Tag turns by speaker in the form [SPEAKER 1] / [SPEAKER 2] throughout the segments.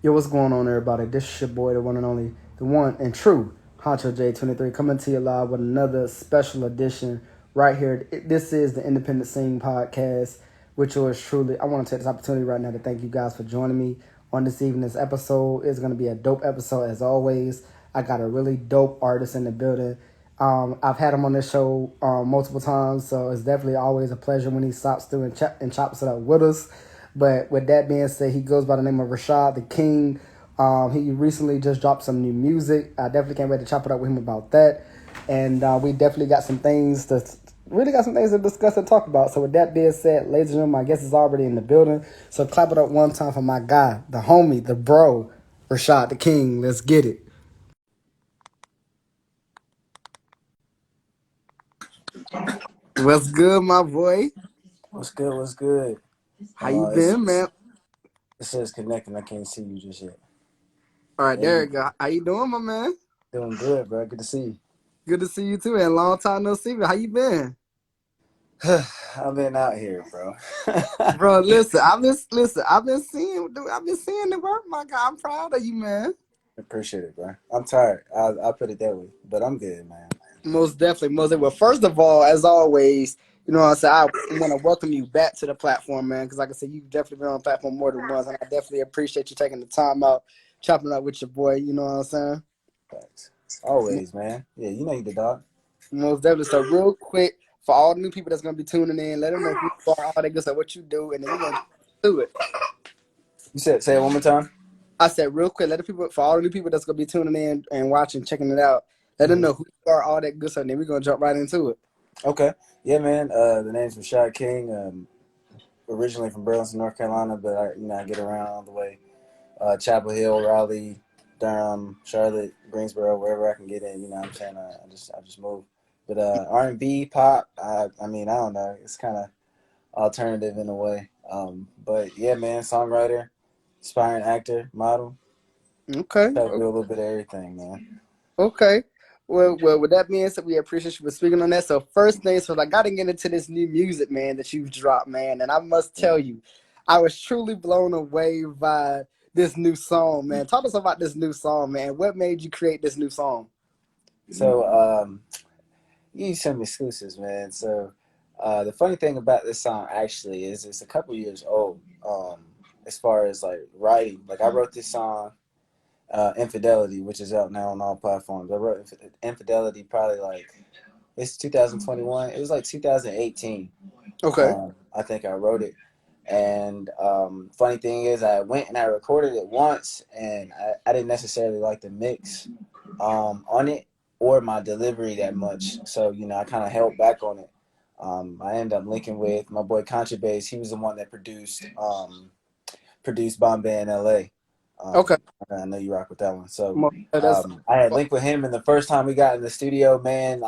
[SPEAKER 1] Yo, what's going on, everybody? This is your boy, the one and only, the one and true Honcho J23, coming to you live with another special edition right here. This is the Independent Scene Podcast, which yours truly. I want to take this opportunity right now to thank you guys for joining me on this evening's episode. It's going to be a dope episode as always. I got a really dope artist in the building. I've had him on this show multiple times, so it's definitely always a pleasure when he stops through and chops it up with us. But with that being said, he goes by the name of RashaadTheKing. He recently just dropped some new music. I definitely can't wait to chop it up with him about that. And we definitely got some things to discuss and talk about. So with that being said, ladies and gentlemen, my guest is already in the building. So clap it up one time for my guy, the homie, the bro, RashaadTheKing. Let's get it. What's good, my boy?
[SPEAKER 2] What's good? What's good?
[SPEAKER 1] How you
[SPEAKER 2] It's
[SPEAKER 1] been, man?
[SPEAKER 2] it says connecting. I can't see you just yet.
[SPEAKER 1] All right,
[SPEAKER 2] There
[SPEAKER 1] there
[SPEAKER 2] you
[SPEAKER 1] you go. How you doing, my man?
[SPEAKER 2] doing good, bro. Good to see
[SPEAKER 1] Good to see you too, and long time no see. How you been?
[SPEAKER 2] you. I've been out here, bro.
[SPEAKER 1] Bro, I've been seeing the work, my guy. I'm proud of you, man.
[SPEAKER 2] Appreciate it, bro. I'm tired. I put it that way, but I'm good, man.
[SPEAKER 1] Most definitely, most definitely. Well, first of all, as always, you know what I'm saying, I want to welcome you back to the platform, man, because like I said, you've definitely been on the platform more than once, and I definitely appreciate you taking the time out, chopping up with your boy, you know what I'm saying?
[SPEAKER 2] Thanks. Always, man. Yeah, you know you the dog.
[SPEAKER 1] Most definitely. So real quick, for all the new people that's going to be tuning in, let them know who you are, all that good stuff, what you do, and then we're going to get to it.
[SPEAKER 2] You said say it one more time.
[SPEAKER 1] I said real quick, let the people, for all the new people that's gonna be tuning in and watching, checking it out, let them
[SPEAKER 2] hmm
[SPEAKER 1] know who you are, all that good stuff. And then we're gonna jump right into it.
[SPEAKER 2] Okay. Yeah, man. The name's Rashad King. Originally from Burleson, North Carolina, but I get around all the way. Chapel Hill, Raleigh, Durham, Charlotte, Greensboro, wherever I can get in. You know what I'm saying? I just move. But R&B, pop, I don't know. It's kind of alternative in a way. But yeah, man, songwriter, aspiring actor, model.
[SPEAKER 1] Okay,
[SPEAKER 2] Try to do a little bit of everything, man.
[SPEAKER 1] okay. Well, with that being said, we appreciate you for speaking on that. So first things first, I gotta get into this new music, man, that you've dropped, man. And I must tell you, I was truly blown away by this new song, man. Talk to us about this new song, man. What made you create this new song?
[SPEAKER 2] So you some exclusives, man. So the funny thing about this song actually is it's a couple years old. As far as like writing, like I wrote this song Infidelity, which is out now on all platforms. I wrote Infidelity probably like it's 2021. It was like 2018.
[SPEAKER 1] Okay.
[SPEAKER 2] I think I wrote it. And funny thing is, I went and I recorded it once, and I didn't necessarily like the mix on it or my delivery that much. So I kind of held back on it. I ended up linking with my boy Contrabase. He was the one that produced Bombay in L.A.
[SPEAKER 1] Okay.
[SPEAKER 2] I know you rock with that one. So
[SPEAKER 1] That's
[SPEAKER 2] I had linked with him, and the first time we got in the studio, man,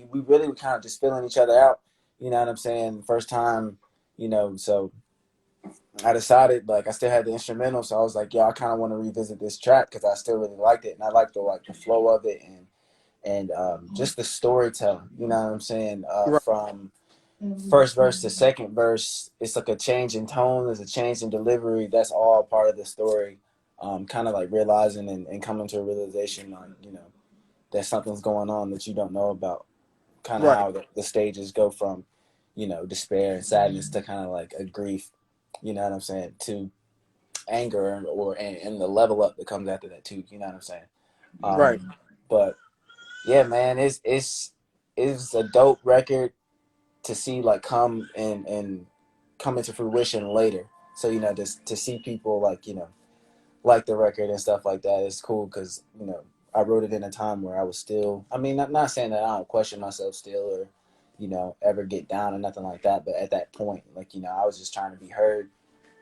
[SPEAKER 2] we really were kind of just filling each other out. You know what I'm saying? First time, so I decided like I still had the instrumental, so I was like, yeah, I kind of want to revisit this track because I still really liked it, and I liked the flow of it and just the storytelling. You know what I'm saying?
[SPEAKER 1] right.
[SPEAKER 2] From first verse to second verse, it's like a change in tone, there's a change in delivery. That's all part of the story. Kind of like realizing and coming to a realization, like that something's going on that you don't know about. Kind of
[SPEAKER 1] Right.
[SPEAKER 2] how the stages go from, despair and sadness to kind of like a grief. You know what I'm saying? To anger and the level up that comes after that too. You know what I'm saying?
[SPEAKER 1] Right.
[SPEAKER 2] But yeah, man, it's a dope record to see like come into fruition later. So just to see people like the record and stuff like that is cool because I wrote it in a time where I was still. I mean, not saying that I don't question myself still or ever get down or nothing like that, but at that point, like I was just trying to be heard.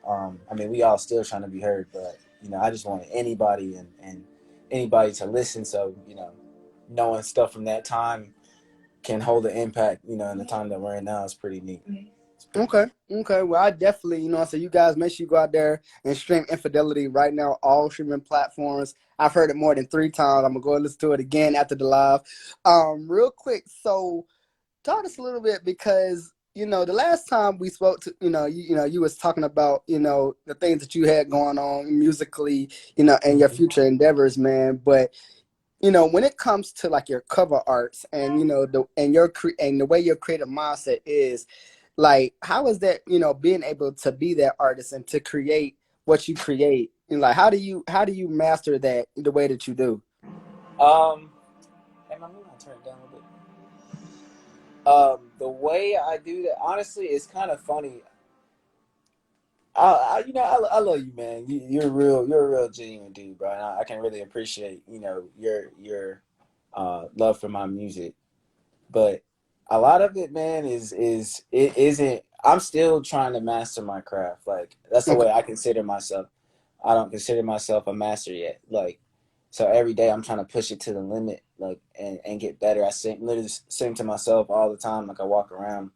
[SPEAKER 2] I mean, we all still trying to be heard, but I just wanted anybody and anybody to listen. So knowing stuff from that time can hold an impact. In the time that we're in now is pretty neat. It's pretty
[SPEAKER 1] Okay.
[SPEAKER 2] neat.
[SPEAKER 1] Okay. Well, I definitely, so you guys make sure you go out there and stream Infidelity right now, all streaming platforms. I've heard it more than 3 times. I'm gonna go and listen to it again after the live. Real quick. So talk to us a little bit because the last time we spoke to, you was talking about, the things that you had going on musically, and your
[SPEAKER 2] Mhm.
[SPEAKER 1] future endeavors, man. But when it comes to like your cover arts and and the way your creative mindset is, like, how is that, being able to be that artist and to create what you create, and like, how do you master that the way that you do?
[SPEAKER 2] Um, hey, man, maybe I'll turn it down a little bit. The way I do that, honestly, it's kind of funny. I love you, man. You're a real genuine dude, bro. And I can really appreciate, your love for my music. But a lot of it, man, it isn't. I'm still trying to master my craft. Like that's the
[SPEAKER 1] Okay.
[SPEAKER 2] way I consider myself. I don't consider myself a master yet. Like so every day I'm trying to push it to the limit, like and get better. I literally sing to myself all the time. Like I walk around,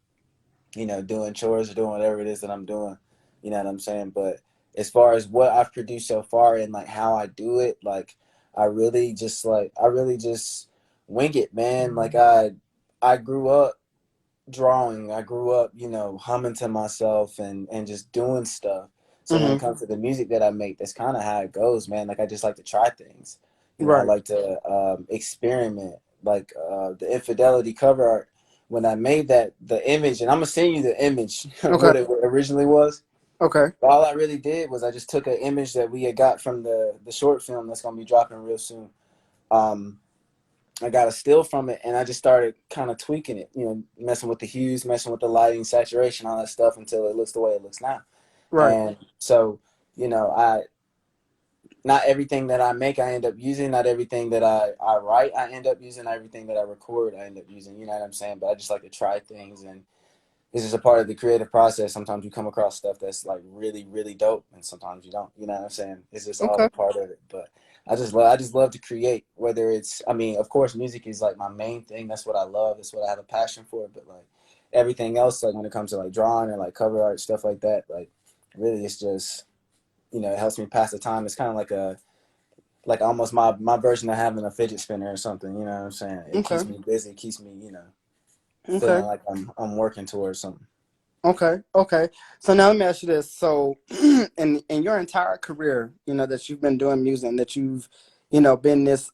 [SPEAKER 2] doing chores or doing whatever it is that I'm doing. You know what I'm saying? But as far as what I've produced so far and like how I do it, like I really just wing it, man. Like I grew up drawing. I grew up, humming to myself and just doing stuff. So when it
[SPEAKER 1] Hmm.
[SPEAKER 2] comes to the music that I make, that's kind of how it goes, man. Like I just like to try things. I
[SPEAKER 1] Right.
[SPEAKER 2] like to experiment. Like the Infidelity cover art. When I made that, the image, and I'm gonna send you the image
[SPEAKER 1] Okay.
[SPEAKER 2] what it originally was.
[SPEAKER 1] Okay.
[SPEAKER 2] All I really did was I just took an image that we had got from the short film that's gonna be dropping real soon. Um, I got a still from it, and I just started kind of tweaking it, messing with the hues, messing with the lighting, saturation, all that stuff until it looks the way it looks now.
[SPEAKER 1] Right.
[SPEAKER 2] And so, I not everything that I make I end up using, not everything that I write I end up using, not everything that I record I end up using. You know what I'm saying? But I just like to try things, and this is a part of the creative process. Sometimes you come across stuff that's like really, really dope, and sometimes you don't. You know what I'm saying? It's just all
[SPEAKER 1] Okay.
[SPEAKER 2] a part of it. But I just love to create. Whether it's, I mean, of course, music is like my main thing. That's what I love. That's what I have a passion for. But like everything else, like when it comes to like drawing and like cover art stuff like that, like really, it's just it helps me pass the time. It's kind of like almost my version of having a fidget spinner or something. You know what I'm saying? It keeps
[SPEAKER 1] Okay.
[SPEAKER 2] me busy. It keeps me,
[SPEAKER 1] Okay.
[SPEAKER 2] feeling like I'm working towards something.
[SPEAKER 1] Okay, okay. So now let me ask you this. So in your entire career, that you've been doing music and that you've, been this,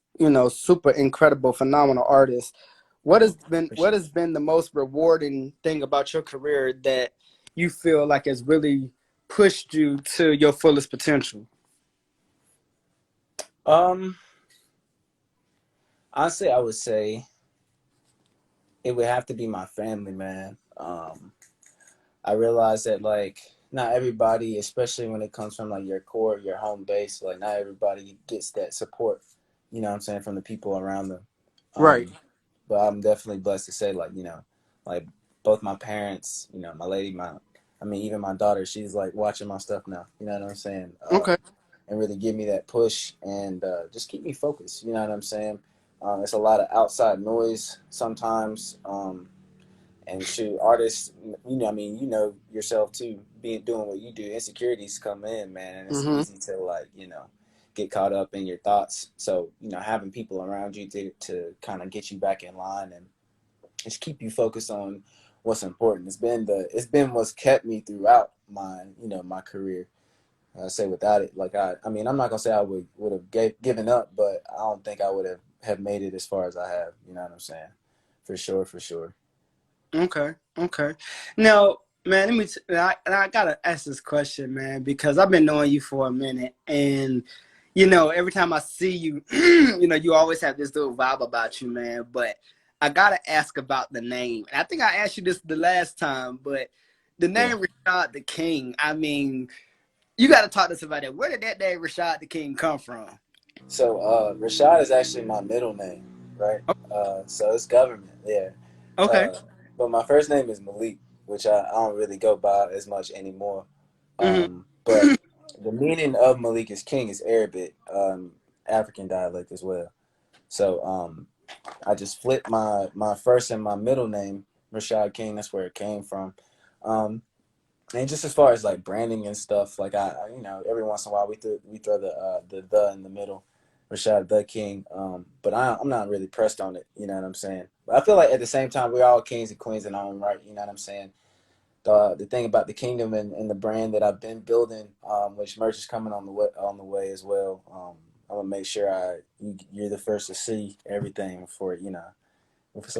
[SPEAKER 1] super incredible, phenomenal artist, what
[SPEAKER 2] Appreciate
[SPEAKER 1] has been the most rewarding thing about your career that you feel like has really pushed you to your fullest potential?
[SPEAKER 2] it. Honestly, I would say it would have to be my family, man. I realize that like not everybody, especially when it comes from like your core, your home base, like not everybody gets that support. You know what I'm saying, from the people around them.
[SPEAKER 1] Right.
[SPEAKER 2] Um, but I'm definitely blessed to say like like both my parents, my lady, I mean even my daughter, she's like watching my stuff now. You know what I'm saying?
[SPEAKER 1] Okay.
[SPEAKER 2] And really give me that push and just keep me focused. You know what I'm saying? It's a lot of outside noise sometimes. And shoot, artists, I mean, yourself too, doing what you do. Insecurities come in, man, and it's
[SPEAKER 1] Mm-hmm.
[SPEAKER 2] easy to like, get caught up in your thoughts. So, having people around you to kind of get you back in line and just keep you focused on what's important. It's been what's kept me throughout my career. I say without it, like I mean, I'm not gonna say I would have given up, but I don't think I would have made it as far as I have. You know what I'm saying? For sure, for sure.
[SPEAKER 1] Okay, okay. Now, man, I gotta ask this question, man, because I've been knowing you for a minute, and every time I see you, you always have this little vibe about you, man. But I gotta ask about the name, and I think I asked you this the last time, but the
[SPEAKER 2] Yeah.
[SPEAKER 1] name Rashad the King. I mean, you got to talk to us about that. Where did that name Rashad the King come from?
[SPEAKER 2] So Rashad is actually my middle name, right? So it's government, yeah.
[SPEAKER 1] Okay.
[SPEAKER 2] Uh, but my first name is Malik, which I don't really go by as much anymore.
[SPEAKER 1] Hmm.
[SPEAKER 2] But the meaning of Malik is king is Arabic, African dialect as well. So I just flipped my first and my middle name, Rashad King. That's where it came from. Um, and just as far as like branding and stuff, like every once in a while we throw the in the middle, Rashad the King. But I'm not really pressed on it. You know what I'm saying? But I feel like at the same time we're all kings and queens in our own right. You know what I'm saying? the thing about the kingdom and the brand that I've been building, which merch is coming on the way as well. I'm gonna make sure you're the first to see everything before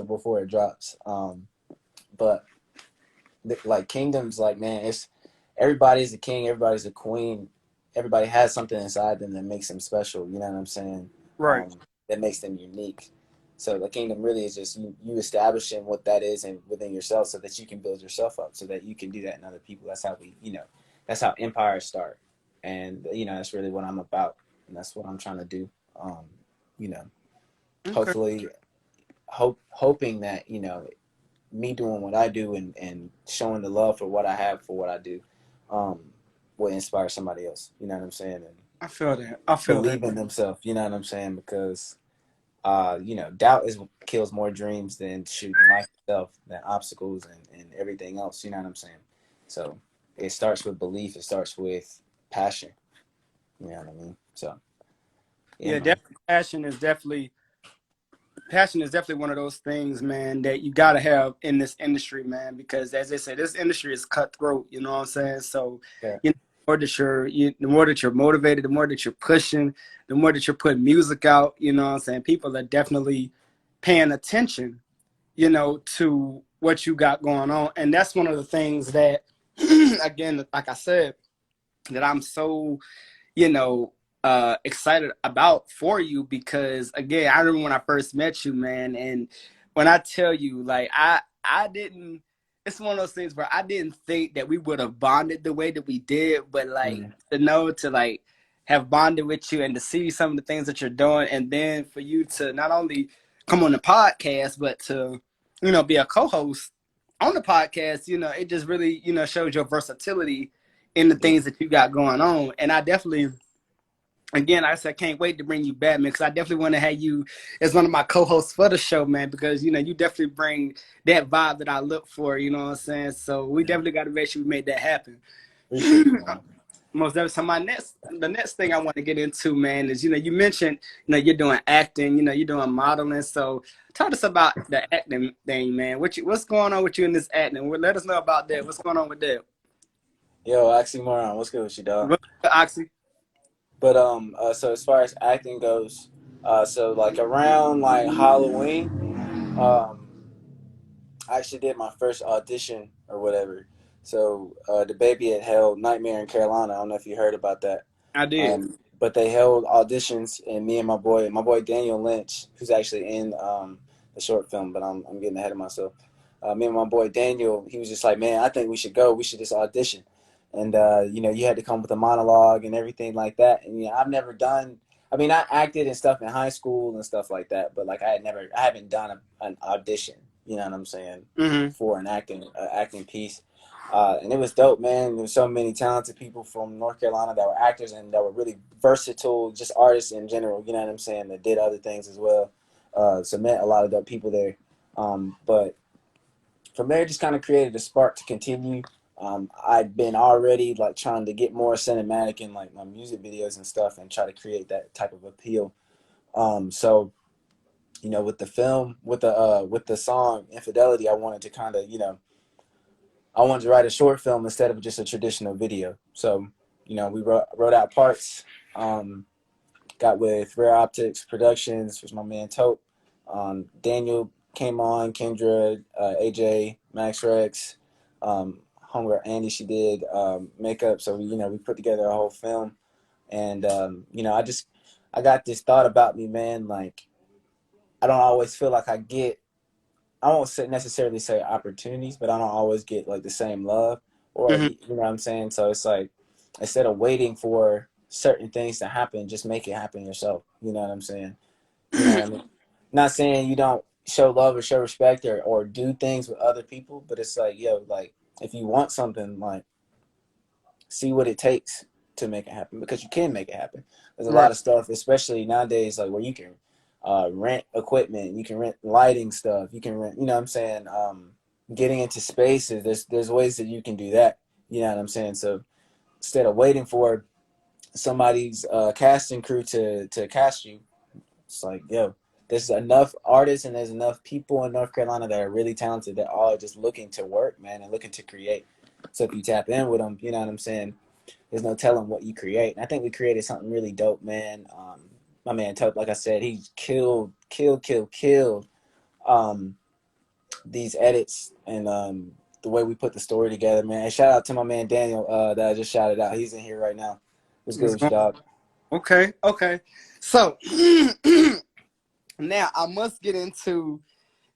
[SPEAKER 2] before it drops. But like kingdoms, like man, it's everybody's a king, everybody's a queen, everybody has something inside them that makes them special. You know what I'm saying?
[SPEAKER 1] Right.
[SPEAKER 2] That makes them unique. So the kingdom really is just you establishing what that is and within yourself, so that you can build yourself up, so that you can do that in other people. That's how that's how empires start, and that's really what I'm about, and that's what I'm trying to do. You know,
[SPEAKER 1] Okay.
[SPEAKER 2] hopefully, hoping that me doing what I do and showing the love for what I have for what I do, um, will inspire somebody else. You know what I'm saying? And
[SPEAKER 1] I feel that. I feel that.
[SPEAKER 2] believe in themselves. You know what I'm saying? Because doubt kills more dreams than shooting life itself, than obstacles and everything else. You know what I'm saying? So it starts with belief. It starts with passion. You know what I mean? So yeah,
[SPEAKER 1] Yeah,
[SPEAKER 2] man.
[SPEAKER 1] definitely. Passion is definitely one of those things, man, that you gotta have in this industry, man, because as they say, this industry is cutthroat. You know what I'm saying? So,
[SPEAKER 2] Yeah.
[SPEAKER 1] the more that you're motivated, the more that you're pushing, the more that you're putting music out. You know what I'm saying? People are definitely paying attention, to what you got going on, and that's one of the things that, again, like I said, that I'm so you know, excited about for you because again, I remember when I first met you, man, and when I tell you, like, I didn't. It's one of those things where I didn't think that we would have bonded the way that we did, but like
[SPEAKER 2] Mm.
[SPEAKER 1] to like have bonded with you and to see some of the things that you're doing, and then for you to not only come on the podcast, but to be a co-host on the podcast, it just really shows your versatility in the
[SPEAKER 2] Yeah.
[SPEAKER 1] things that you got going on. And I definitely, again, I said, I can't wait to bring you back, man, because I definitely want to have you as one of my co-hosts for the show, man, because, you definitely bring that vibe that I look for, you know what I'm saying? So we
[SPEAKER 2] Yeah.
[SPEAKER 1] definitely got to make sure we made that happen.
[SPEAKER 2] Appreciate it, man.
[SPEAKER 1] Most definitely. So the next thing I want to get into, man, is, you mentioned, you're doing acting, you're doing modeling. So talk to us about the acting thing, man. What's going on with you in this acting? Well, let us know about that. What's going on with that?
[SPEAKER 2] Yo, Oxymoron, what's good with you, dog?
[SPEAKER 1] What's the Oxy?
[SPEAKER 2] But so as far as acting goes, so like around like Halloween, um, I actually did my first audition or whatever. So the baby had held Nightmare in Carolina. I don't know if you heard about that.
[SPEAKER 1] I did.
[SPEAKER 2] But they held auditions, and me and my boy Daniel Lynch, who's actually in the short film, but I'm getting ahead of myself. Me and my boy Daniel, he was just like, man, I think we should go. We should just audition, and you had to come with a monologue and everything like that. And I've never done. I mean, I acted and stuff in high school and stuff like that, but like I haven't done an audition. You know what I'm saying?
[SPEAKER 1] Mm-hmm.
[SPEAKER 2] For an acting piece. And it was dope, man. There were so many talented people from North Carolina that were actors and that were really versatile, just artists in general. You know what I'm saying? That did other things as well. So met a lot of dope people there. But from there, just kind of created a spark to continue. I'd been already like trying to get more cinematic in like my music videos and stuff, and try to create that type of appeal. So with the film, with the song Infidelity, I wanted to kind of I wanted to write a short film instead of just a traditional video. So, we wrote out parts. Got with Rare Optics Productions, which was my man Tope. Daniel came on, Kendra, AJ, Max Rex, homegirl Andy. She did makeup. So we put together a whole film, and I got this thought about me, man. Like I don't always feel like I won't necessarily say opportunities, but I don't always get like the same love, or
[SPEAKER 1] Mm-hmm.
[SPEAKER 2] you know what I'm saying. So it's like instead of waiting for certain things to happen, just make it happen yourself. You know what I'm saying? You know what I mean? Not saying you don't show love or show respect or do things with other people, but it's like like if you want something, like see what it takes to make it happen, because you can make it happen. There's a
[SPEAKER 1] Right.
[SPEAKER 2] lot of stuff, especially nowadays, like where you can rent equipment, you can rent lighting stuff, you can rent, you know what I'm saying, getting into spaces. There's ways that you can do that. You know what I'm saying? So instead of waiting for somebody's casting crew to cast you, it's like there's enough artists and there's enough people in North Carolina that are really talented that all are just looking to work, man, and looking to create. So if you tap in with them, you know what I'm saying, there's no telling what you create. And I think we created something really dope, man. My man Tope, like I said, he killed um, these edits and the way we put the story together, man. And shout out to my man Daniel that I just shouted out. He's in here right now. What's good
[SPEAKER 1] It's
[SPEAKER 2] with you,
[SPEAKER 1] going-
[SPEAKER 2] dog?
[SPEAKER 1] Okay, okay. So now I must get into,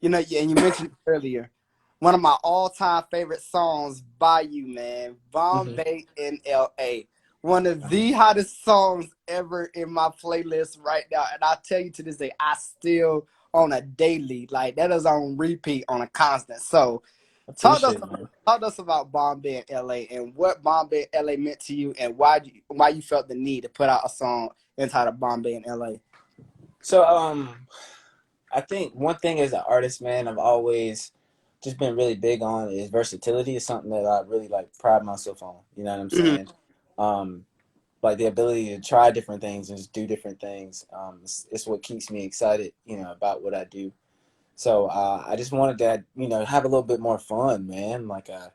[SPEAKER 1] and you mentioned it earlier, one of my all-time favorite songs by you, man,
[SPEAKER 2] Mm-hmm.
[SPEAKER 1] Bombay in LA. One of the hottest songs ever in my playlist right now. And I tell you to this day, I still on a daily, like that is on repeat on a constant. So
[SPEAKER 2] Appreciate it, man.
[SPEAKER 1] talk to us about Bombay in LA and what Bombay in LA meant to you and why you felt the need to put out a song entitled Bombay in LA.
[SPEAKER 2] So I think one thing as an artist, man, I've always just been really big on is versatility. Is something that I really like pride myself on. You know what I'm
[SPEAKER 1] Mm-hmm.
[SPEAKER 2] saying? Um, like the ability to try different things and just do different things. It's what keeps me excited, about what I do. So I just wanted to, have a little bit more fun, man. Like I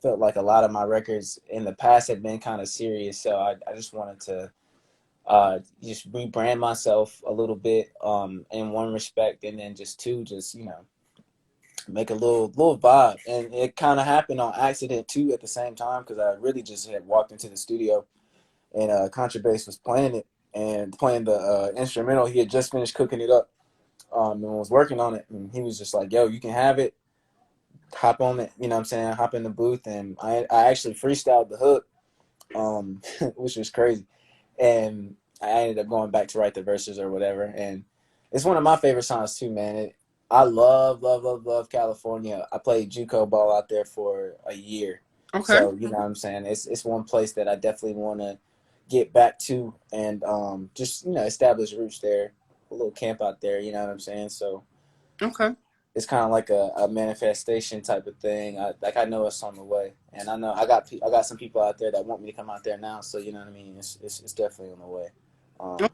[SPEAKER 2] felt like a lot of my records in the past had been kind of serious, so I just wanted to just rebrand myself a little bit in one respect, and then just two, just make a little vibe. And it kind of happened on accident too at the same time because I really just had walked into the studio and Contrabass was playing it and playing the instrumental. He had just finished cooking it up and was working on it, and he was just like, "Yo, you can have it. Hop on it." You know what I'm saying? Hop in the booth, and I actually freestyled the hook, which was crazy. And I ended up going back to write the verses or whatever. And it's one of my favorite songs too, man. I love California. I played JUCO ball out there for a year,
[SPEAKER 1] Okay.
[SPEAKER 2] so you know what I'm saying. It's one place that I definitely want to get back to and just establish roots there, a little camp out there. You know what I'm saying. So
[SPEAKER 1] Okay.
[SPEAKER 2] it's kind of like a manifestation type of thing. I know it's on the way, and I know I got some people out there that want me to come out there now. So you know what I mean. It's definitely on the way. Um,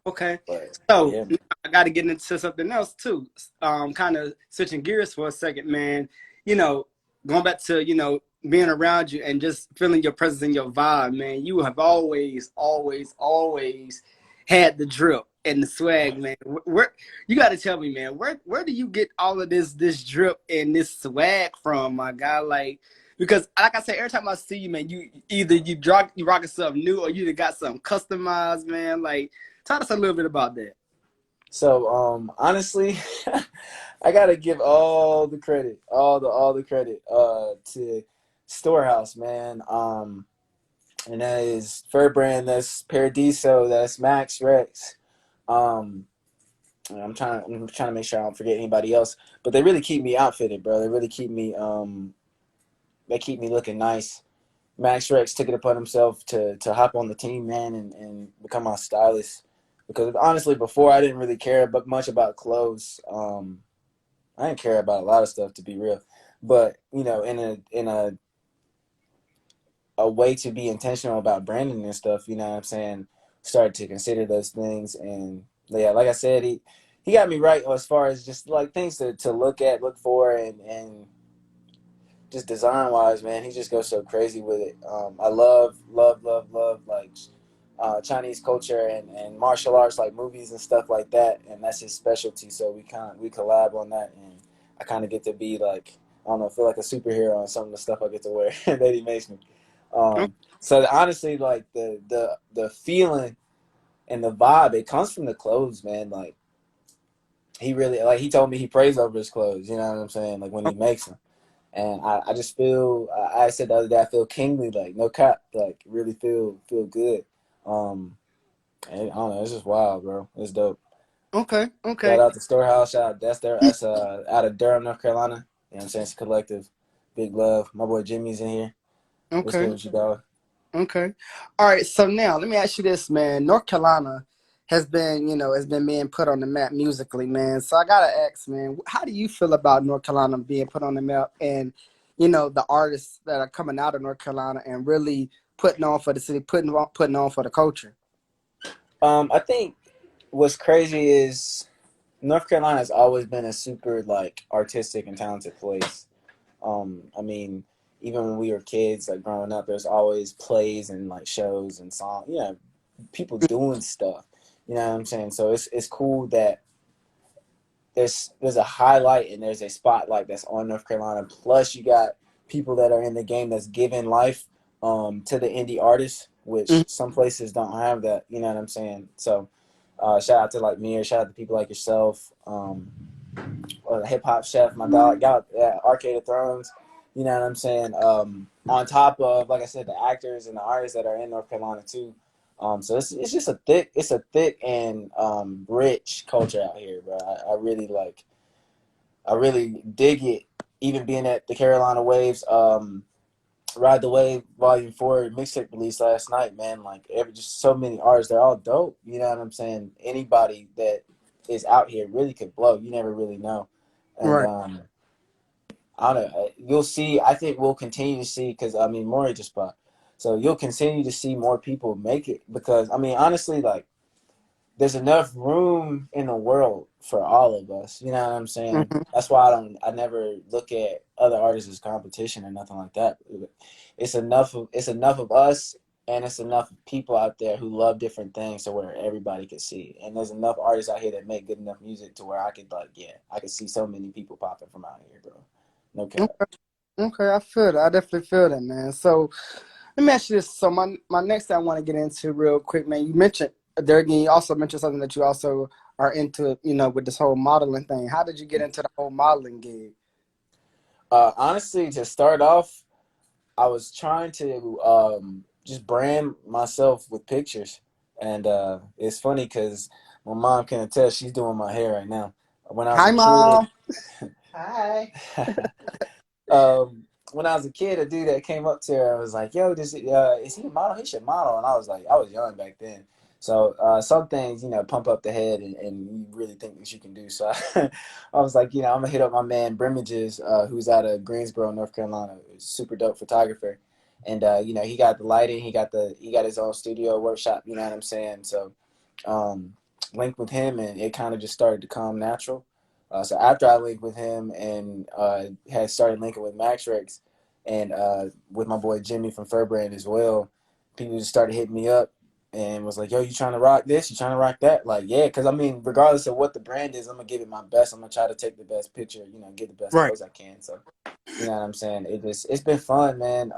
[SPEAKER 1] Okay.
[SPEAKER 2] but
[SPEAKER 1] So
[SPEAKER 2] yeah,
[SPEAKER 1] now I got to get into something else too. Kind of switching gears for a second, man. You know, going back to being around you and just feeling your presence and your vibe, man. You have always had the drip and the swag, man. Where you got to tell me, man. Where do you get all of this drip and this swag from, my guy? Like. Because, like I said, every time I see you, man, you either you rocking something new or you either got something customized, man. Like, tell us a little bit about that.
[SPEAKER 2] so honestly, I gotta give all the credit, all the credit to Storehouse, man. And that is Fur Brand, that's Paradiso, that's Max Rex. Um, I'm trying to make sure I don't forget anybody else, but they really keep me outfitted, bro. They really keep me looking nice. Max Rex took it upon himself to hop on the team, man, and become my stylist. Because honestly, before I didn't really care but much about clothes. I didn't care about a lot of stuff to be real, but in a way to be intentional about branding and stuff, you know what I'm saying? Started to consider those things, and yeah, like I said, he got me right as far as just like things to look for, and just design wise, man, he just goes so crazy with it. I love like Chinese culture and martial arts, like movies and stuff like that, and that's his specialty. So we collab on that, and I kind of get to be like, I don't know, feel like a superhero on some of the stuff I get to wear that he makes me. So honestly, like the feeling and the vibe, it comes from the clothes, man. Like he really, like he told me he prays over his clothes. You know what I'm saying? Like when he makes them. And I just feel, I said the other day, I feel kingly, like no cap, like really feel good. Um, and I don't know, it's just wild, bro. It's dope.
[SPEAKER 1] Okay,
[SPEAKER 2] Shout
[SPEAKER 1] okay,
[SPEAKER 2] out to Storehouse. Shout out, that's out of Durham, North Carolina. You know what I'm saying? It's a collective. Big love. My boy Jimmy's in here. What's good
[SPEAKER 1] okay,
[SPEAKER 2] with you, dog?
[SPEAKER 1] okay. All right, so now let me ask you this, man. North Carolina has been being put on the map musically, man. So I gotta ask, man, how do you feel about North Carolina being put on the map and the artists that are coming out of North Carolina and really putting on for the city, putting on for the culture?
[SPEAKER 2] I think what's crazy is North Carolina has always been a super like artistic and talented place. I mean, even when we were kids, like growing up, there's always plays and like shows and songs, people doing stuff. You know what I'm saying? So it's cool that there's a highlight and there's a spotlight that's on North Carolina. Plus, you got people that are in the game that's giving life to the indie artists, which
[SPEAKER 1] Mhm.
[SPEAKER 2] some places don't have that. You know what I'm saying? So, shout out to like me, or shout out to people like yourself, or Hip Hop Chef, my dog, y'all, Arcade of Thrones. You know what I'm saying? On top of, like I said, the actors and the artists that are in North Carolina too. So it's just a thick and rich culture out here, bro. I really dig it. Even being at the Carolina Waves, Ride the Wave Volume 4 mixtape release last night, man. Like just so many artists, they're all dope. You know what I'm saying? Anybody that is out here really could blow. You never really know, and
[SPEAKER 1] Right.
[SPEAKER 2] I don't know. You'll see. I think we'll continue to see because I mean, Maury just bought, so you'll continue to see more people make it because I mean, honestly, like there's enough room in the world for all of us. You know what I'm saying?
[SPEAKER 1] Hmm.
[SPEAKER 2] That's why I never look at other artists as competition or nothing like that. It's enough of us and it's enough people out there who love different things to where everybody can see. And there's enough artists out here that make good enough music to where I could I could see so many people popping from out here, bro. No cap.
[SPEAKER 1] Okay. Okay, I feel that. I definitely feel that, man. So let me ask you this. So my next thing I want to get into real quick, man. You mentioned there again. You also mentioned something that you also are into, with this whole modeling thing. How did you get into the whole modeling gig?
[SPEAKER 2] Honestly, to start off, I was trying to just brand myself with pictures, and it's funny because my mom can attest she's doing my hair right now. When I was
[SPEAKER 1] Hi,
[SPEAKER 2] a kid,
[SPEAKER 1] mom.
[SPEAKER 2] hi. um, when I was a kid, a dude that came up to her, I was like, "Yo, is he a model? He should model." And I was like, I was young back then, so some things, pump up the head, and you really think that you can do. So I was like, I'm gonna hit up my man Brimmages, who's out of Greensboro, North Carolina, super dope photographer, and he got the lighting, he got his own studio workshop. You know what I'm saying? So um, linked with him, and it kind of just started to come natural. So after I linked with him and had started linking with Max Rex and with my boy Jimmy from Furbrand as well, people just started hitting me up and was like, "Yo, you trying to rock this? You trying to rock that?" Like, yeah, because I mean, regardless of what the brand is, I'm gonna give it my best. I'm gonna try to take the best picture, get the best
[SPEAKER 1] Right.
[SPEAKER 2] clothes I can. So, you know what I'm saying? It's been fun, man.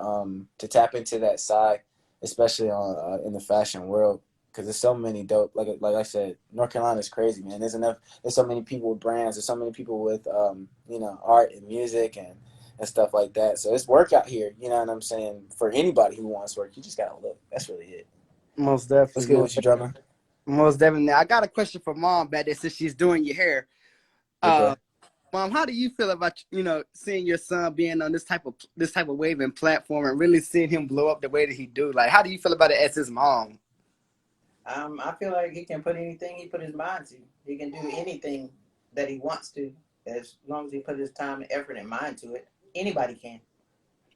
[SPEAKER 2] To tap into that side, especially on in the fashion world, because there's so many dope. Like I said, North Carolina is crazy, man. There's so many people with brands. There's so many people with art and music and stuff like that. So it's work out here. You know what I'm saying? For anybody who wants work, you just gotta look. That's really it.
[SPEAKER 1] Most
[SPEAKER 2] What's
[SPEAKER 1] definitely.
[SPEAKER 2] good with you, drummer?
[SPEAKER 1] Most definitely. I got a question for mom back there since she's doing your hair. Uh,
[SPEAKER 2] Okay.
[SPEAKER 1] Mom, how do you feel about seeing your son being on this type of wave and platform and really seeing him blow up the way that he do? Like, how do you feel about it as his mom?
[SPEAKER 3] I feel like he can put anything he put his mind to. He can do anything that he wants to, as long as he put his time and effort and mind to it. Anybody can.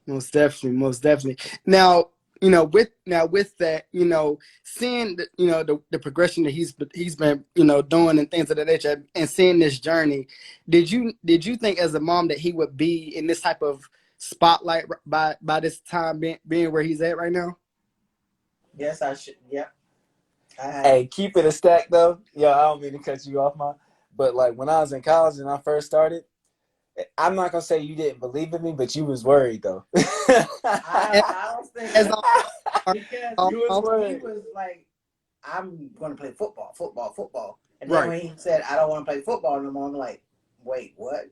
[SPEAKER 1] Most definitely, most definitely. Now, with that, seeing the progression that he's been doing and things of that nature, and seeing this journey, did you think as a mom that he would be in this type of spotlight by this time being where he's at right now?
[SPEAKER 3] Yes, I should. Yep.
[SPEAKER 2] Hey, keep it a stack though. Yo, I don't mean to cut you off, but like when I was in college and I first started, I'm not gonna say you didn't believe in me, but you was worried though.
[SPEAKER 1] And
[SPEAKER 3] I was
[SPEAKER 1] as
[SPEAKER 3] thinking because
[SPEAKER 2] You was
[SPEAKER 3] he
[SPEAKER 2] worried.
[SPEAKER 3] was like, I'm going to play football, football, football. And then
[SPEAKER 1] right,
[SPEAKER 3] when he said, I don't want to play football no more, I'm like, wait, what?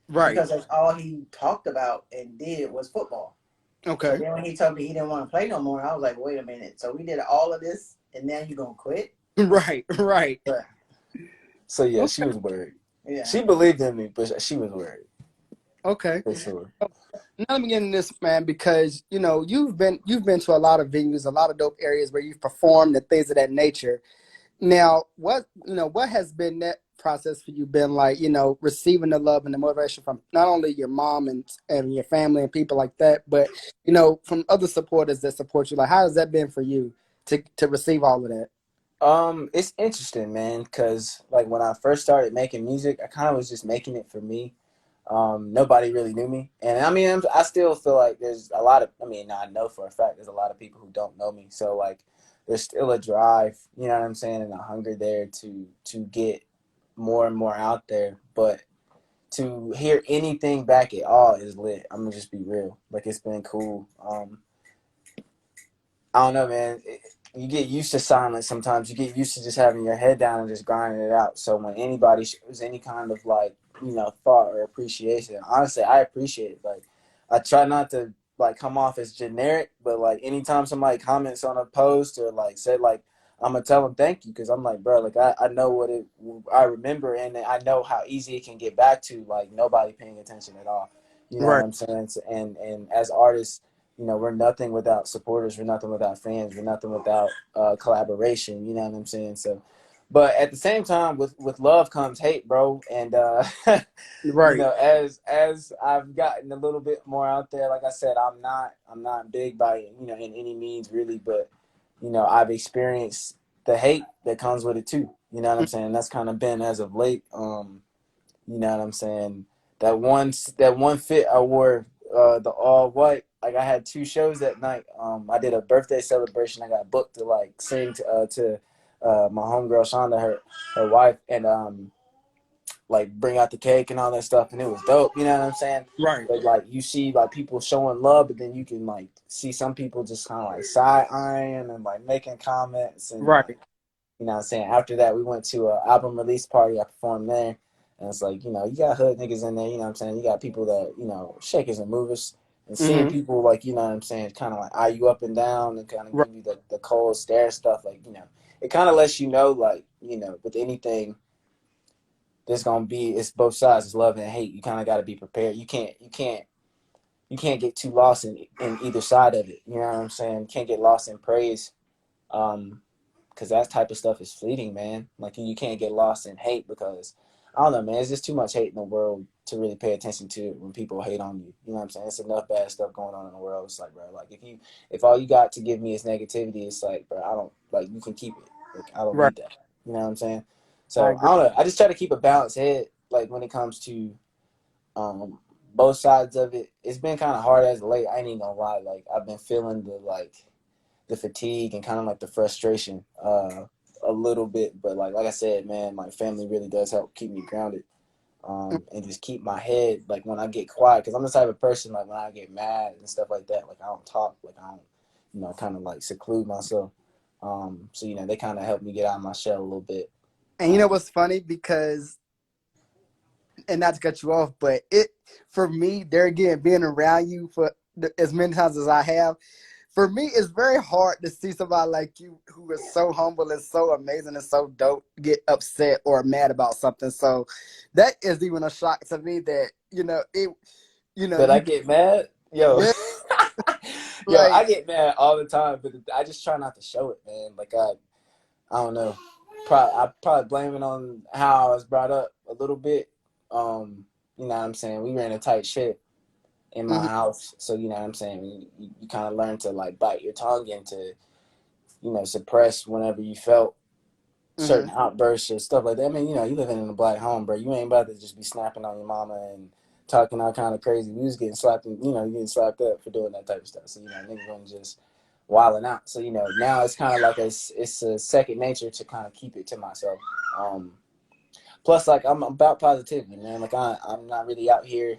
[SPEAKER 1] right,
[SPEAKER 3] Because that's all he talked about and did was football. So
[SPEAKER 1] okay,
[SPEAKER 3] then when he told me he didn't want to play no more, I was like, wait a minute. So we did all of this and now you going to quit?
[SPEAKER 1] right, right.
[SPEAKER 3] But
[SPEAKER 2] So yeah, she
[SPEAKER 1] Okay,
[SPEAKER 2] was worried.
[SPEAKER 3] yeah.
[SPEAKER 2] She believed in me, but she was worried
[SPEAKER 1] okay.
[SPEAKER 2] for sure.
[SPEAKER 1] Now let me get in this, man, because you've been to a lot of venues, a lot of dope areas where you've performed and things of that nature. Now, what has been that process for you been like? Receiving the love and the motivation from not only your mom and your family and people like that, but from other supporters that support you. Like, how has that been for you to receive all of that?
[SPEAKER 2] It's interesting, man, because like when I first started making music, I kind of was just making it for me. Nobody really knew me. And I mean, I still feel like there's a lot of, I mean, I know for a fact there's a lot of people who don't know me. So like, there's still a drive, you know what I'm saying, and a hunger there to get more and more out there. But to hear anything back at all is lit. I'm gonna just be real. Like, it's been cool. I don't know, man. You get used to silence sometimes. You get used to just having your head down and just grinding it out. So when anybody shows any kind of like, thought or appreciation, honestly, I appreciate it. Like, I try not to like come off as generic, but like anytime somebody comments on a post or like said like, I'm gonna tell them thank you, because I'm like, bro, like I know I remember, and I know how easy it can get back to like nobody paying attention at all. You know what
[SPEAKER 1] Right.
[SPEAKER 2] I'm saying? And as artists, we're nothing without supporters. We're nothing without fans. We're nothing without collaboration. You know what I'm saying? So, but at the same time, with love comes hate, bro. And
[SPEAKER 1] Right.
[SPEAKER 2] as I've gotten a little bit more out there, like I said, I'm not big by in any means really, but I've experienced the hate that comes with it too. You know what I'm saying? That's kind of been as of late. You know what I'm saying? That one fit I wore, the all white. Like, I had two shows that night. I did a birthday celebration. I got booked to like sing to my homegirl Shonda, her wife, and like bring out the cake and all that stuff, and it was dope. You know what I'm saying?
[SPEAKER 1] Right.
[SPEAKER 2] But like, you see like people showing love, but then you can like see some people just kind of like side eyeing and like making comments, and
[SPEAKER 1] Right.
[SPEAKER 2] you know what I'm saying? After that, we went to an album release party. I performed there. And it's like, you got hood niggas in there, you know what I'm saying? You got people that, shakers and movers. And seeing
[SPEAKER 1] Mm-hmm.
[SPEAKER 2] people, like, you know what I'm saying, kind of like eye you up and down and kind of
[SPEAKER 1] Right.
[SPEAKER 2] give you the cold stare stuff. Like, it kind of lets you know, like, with anything, there's going to be, it's both sides, it's love and hate. You kind of got to be prepared. You can't get too lost in either side of it. You know what I'm saying? You can't get lost in praise. Um, because that type of stuff is fleeting, man. Like, you can't get lost in hate, because I don't know, man. It's just too much hate in the world to really pay attention to it when people hate on you. You know what I'm saying? It's enough bad stuff going on in the world. It's like, bro, like if all you got to give me is negativity, it's like, bro, I don't like, you can keep it. Like, I don't
[SPEAKER 1] Right.
[SPEAKER 2] need that. You know what I'm saying?
[SPEAKER 1] I
[SPEAKER 2] So I
[SPEAKER 1] agree.
[SPEAKER 2] don't know. I just try to keep a balanced head, like when it comes to um both sides of it. It's been kind of hard as of late. I ain't even gonna lie. Like, I've been feeling the fatigue and kind of like the frustration a little bit, but like I said, man, my family really does help keep me grounded, and just keep my head, like, when I get quiet, because I'm the type of person, like, when I get mad and stuff like that, like, I don't talk, like, I don't, kind of like seclude myself. So they kind of help me get out of my shell a little bit.
[SPEAKER 1] And you know
[SPEAKER 2] um
[SPEAKER 1] what's funny? Because, and not to cut you off, but for me, there again, being around you for as many times as I have, for me, it's very hard to see somebody like you who is so humble and so amazing and so dope get upset or mad about something. So that is even a shock to me that,
[SPEAKER 2] that I
[SPEAKER 1] you,
[SPEAKER 2] get mad, yo.
[SPEAKER 1] yeah,
[SPEAKER 2] Yo,
[SPEAKER 1] like,
[SPEAKER 2] I get mad all the time, but I just try not to show it, man. Like, I don't know. I probably blame it on how I was brought up a little bit. You know what I'm saying? We ran a tight ship in my
[SPEAKER 1] mhm,
[SPEAKER 2] house, so you know what I'm saying. You kind of learn to like bite your tongue and to suppress whenever you felt certain
[SPEAKER 1] mhm,
[SPEAKER 2] outbursts or stuff like that. I mean, you living in a black home, bro. You ain't about to just be snapping on your mama and talking all kind of crazy. We was getting slapped, and you getting slapped up for doing that type of stuff. So niggas wasn't just wilding out. So now it's kind of like it's a second nature to kind of keep it to myself. Um, Plus, like, I'm about positivity, man. Like, I'm not really out here.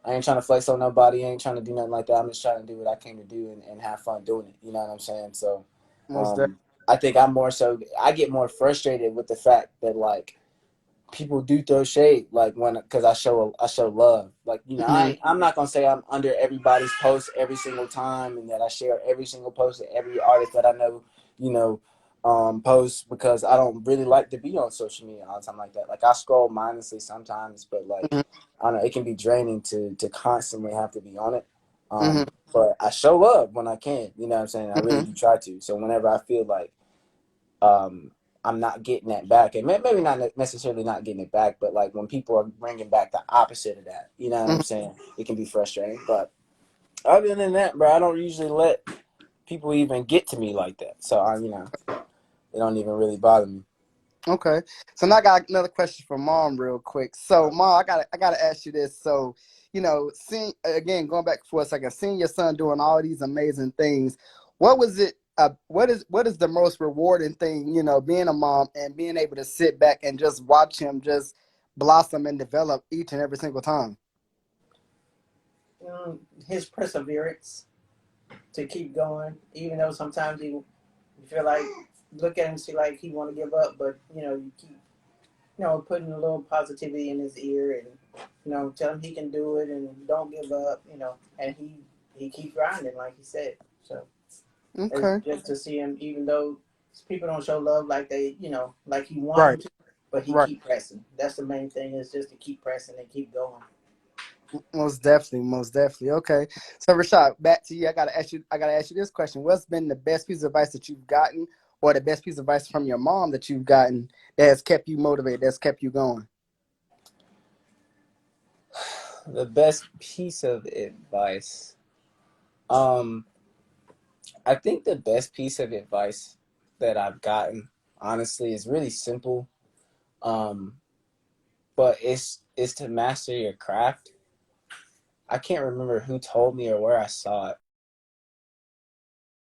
[SPEAKER 2] I ain't trying to flex on nobody. I ain't trying to do nothing like that. I'm just trying to do what I came to do, and have fun doing it. You know what I'm saying? So,
[SPEAKER 1] most definitely.
[SPEAKER 2] um, I think I get more frustrated with the fact that, like, people do throw shade, like, because I show love. Like,
[SPEAKER 1] Mhm,
[SPEAKER 2] I'm not gonna say I'm under everybody's post every single time, and that I share every single post of every artist that I know, you know, post, because I don't really like to be on social media all the time like that. Like, I scroll mindlessly sometimes, but like,
[SPEAKER 1] mhm,
[SPEAKER 2] I don't know, it can be draining to constantly have to be on it.
[SPEAKER 1] mhm,
[SPEAKER 2] But I show love when I can. You know what I'm saying? I really
[SPEAKER 1] mhm,
[SPEAKER 2] do try to. So whenever I feel like um, I'm not getting that back, and maybe not necessarily not getting it back, but like when people are bringing back the opposite of that, you know what I'm
[SPEAKER 1] mhm.
[SPEAKER 2] saying? It can be frustrating. But other than that, bro, I don't usually let people even get to me like that. So it don't even really bother me.
[SPEAKER 1] Okay. So now I got another question for mom real quick. So mom, I gotta ask you this. So, seeing again, going back for a second, seeing your son doing all these amazing things, what was it what is the most rewarding thing, being a mom and being able to sit back and just watch him just blossom and develop each and every single time?
[SPEAKER 3] His perseverance to keep going, even though sometimes you feel like look at him and see like he want to give up, but you keep putting a little positivity in his ear and tell him he can do it and don't give up, and he keeps grinding like he said. So it's
[SPEAKER 1] Okay.
[SPEAKER 3] just to see him, even though people don't show love like they, like he want them
[SPEAKER 1] Right.
[SPEAKER 3] to, but he
[SPEAKER 1] Right.
[SPEAKER 3] keep pressing. That's the main thing, is just to keep pressing and keep going.
[SPEAKER 1] Most definitely, most definitely. Okay, so Rashad, back to you. I gotta ask you this question. What's been the best piece of advice that you've gotten, or the best piece of advice from your mom that you've gotten that has kept you motivated, that's kept you going?
[SPEAKER 2] The best piece of advice. Um, I think the best piece of advice that I've gotten, honestly, is really simple. Um, but it's to master your craft. I can't remember who told me or where I saw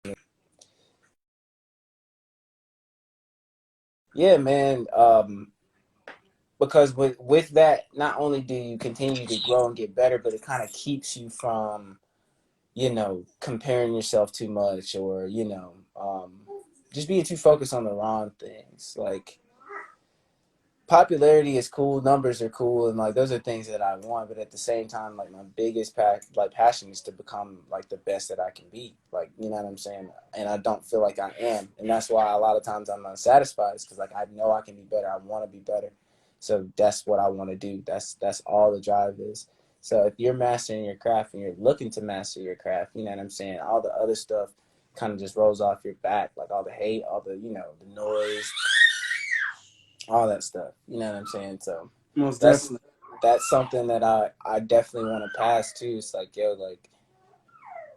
[SPEAKER 2] it. Yeah, man. Because with that, not only do you continue to grow and get better, but it kind of keeps you from, comparing yourself too much, or just being too focused on the wrong things. Like, popularity is cool, numbers are cool, and like those are things that I want. But at the same time, like my biggest passion is to become like the best that I can be. Like, you know what I'm saying? And I don't feel like I am, and that's why a lot of times I'm unsatisfied. Is because like I know I can be better. I want to be better, so that's what I want to do. That's all the drive is. So if you're mastering your craft and you're looking to master your craft, you know what I'm saying? All the other stuff kind of just rolls off your back, like all the hate, all the the noise, all that stuff. You know what I'm saying? So
[SPEAKER 1] Most
[SPEAKER 2] that's
[SPEAKER 1] definitely.
[SPEAKER 2] that's something that I definitely want to pass too. It's like, yo, like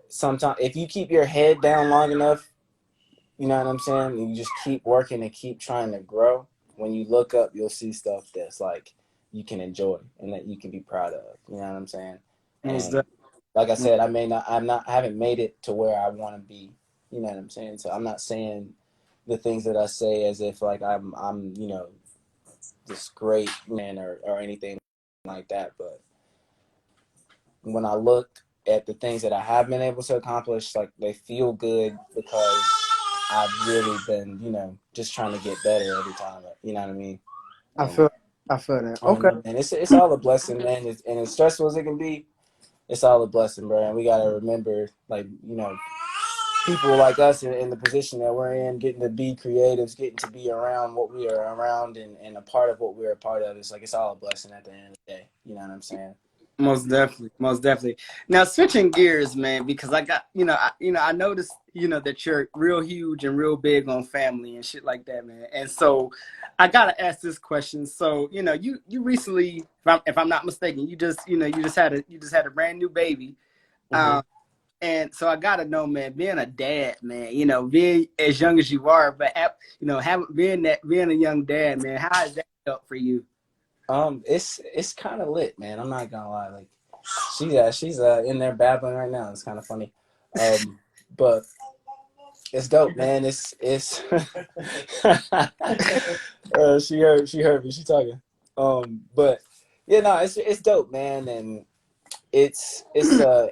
[SPEAKER 2] sometimes if you keep your head down long enough, you know what I'm saying, and you just keep working and keep trying to grow, when you look up, you'll see stuff that's like you can enjoy and that you can be proud of. You know what I'm saying?
[SPEAKER 1] Most
[SPEAKER 2] And
[SPEAKER 1] definitely.
[SPEAKER 2] like I said, I haven't made it to where I want to be. You know what I'm saying? So I'm not saying the things that I say as if like I'm this great man or anything like that. But when I look at the things that I have been able to accomplish, like they feel good because I've really been, just trying to get better every time. You know what I mean?
[SPEAKER 1] I
[SPEAKER 2] And
[SPEAKER 1] feel. I feel that.
[SPEAKER 2] I don't
[SPEAKER 1] Okay.
[SPEAKER 2] know, man. It's all a blessing, man. And as stressful as it can be, it's all a blessing, bro. And we gotta remember, like, people like us in the position that we're in, getting to be creatives, getting to be around what we are around, and a part of what we're a part of. It's like it's all a blessing at the end of the day. You know what I'm saying?
[SPEAKER 1] Most definitely, most definitely. Now switching gears, man, because I got, I noticed, that you're real huge and real big on family and shit like that, man. And so, I gotta ask this question. So, you recently, if I'm not mistaken, you just had a brand new baby.
[SPEAKER 2] Mm-hmm.
[SPEAKER 1] And so I gotta know, man, being a dad, man, being as young as you are, but having being a young dad, man, how has that felt for you?
[SPEAKER 2] It's kind of lit, man. I'm not gonna lie. Like, she's in there babbling right now. It's kind of funny, but it's dope, man. It's she heard me. She talking. But yeah, no, it's dope, man, and it's an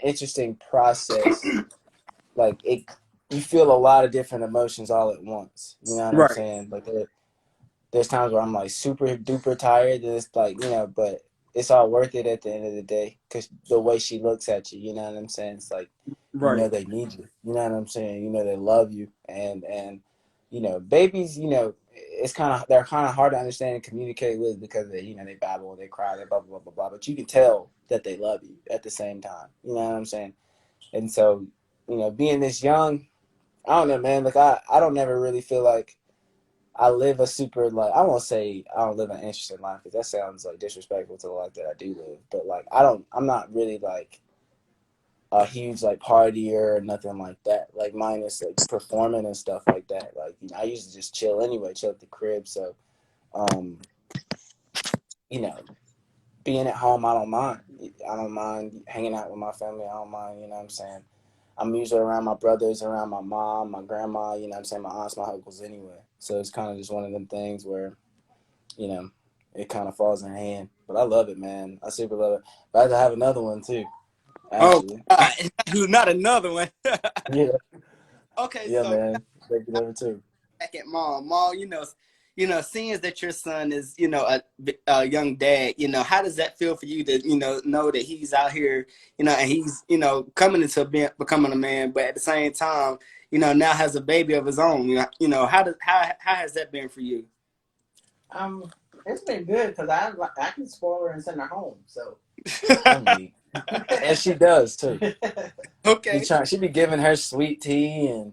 [SPEAKER 2] interesting process. Like you feel a lot of different emotions all at once. You know what I'm
[SPEAKER 1] Right,
[SPEAKER 2] saying? Like there's times where I'm like super duper tired, and it's like, but it's all worth it at the end of the day because the way she looks at you, you know what I'm saying? It's like,
[SPEAKER 1] right,
[SPEAKER 2] they need you. You know what I'm saying? They love you, and babies, it's they're kind of hard to understand and communicate with because they babble, they cry, they blah blah blah blah blah. But you can tell that they love you at the same time. You know what I'm saying? And so, being this young, I don't know, man. Like I don't never really feel like I live a super, like, I won't say I don't live an interesting life because that sounds like disrespectful to the life that I do live. But like I'm not really like a huge like partier or nothing like that. Like minus like performing and stuff like that. Like, you know, I used to just chill anyway, chill at the crib. So, um, you know, being at home, I don't mind. I don't mind hanging out with my family. I don't mind, you know what I'm saying? I'm usually around my brothers, around my mom, my grandma, you know what I'm saying, my aunts, my uncles anyway. So it's kind of just one of them things where, you know, it kind of falls in hand. But I love it, man. I super love it. But I have to have another one too,
[SPEAKER 4] Oh,
[SPEAKER 2] actually.
[SPEAKER 4] not another one.
[SPEAKER 2] Yeah.
[SPEAKER 4] Okay,
[SPEAKER 2] Yeah,
[SPEAKER 4] so
[SPEAKER 2] man. Take it over too.
[SPEAKER 4] back at mom, seeing that your son is, a young dad, how does that feel for you to, know that he's out here, and he's, coming into becoming a man, but at the same time, now has a baby of his own. How has that been for you?
[SPEAKER 3] It's been good because I can spoil her and send her home. So.
[SPEAKER 2] I'm weak. And she does too.
[SPEAKER 4] Okay.
[SPEAKER 2] She be giving her sweet tea and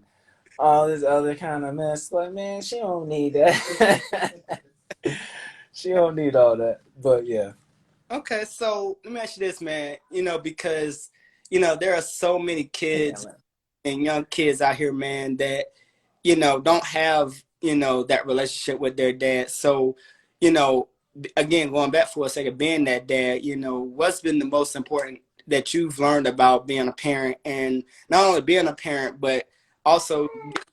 [SPEAKER 2] all this other kind of mess. Like, man, she don't need that. She don't need all that. But yeah.
[SPEAKER 4] Okay, so let me ask you this, man. Because there are so many
[SPEAKER 2] Damn
[SPEAKER 4] kids
[SPEAKER 2] it.
[SPEAKER 4] and young kids out here, man, that don't have that relationship with their dad. So, you know, again, going back for a second, being that dad, what's been the most important that you've learned about being a parent, and not only being a parent, but also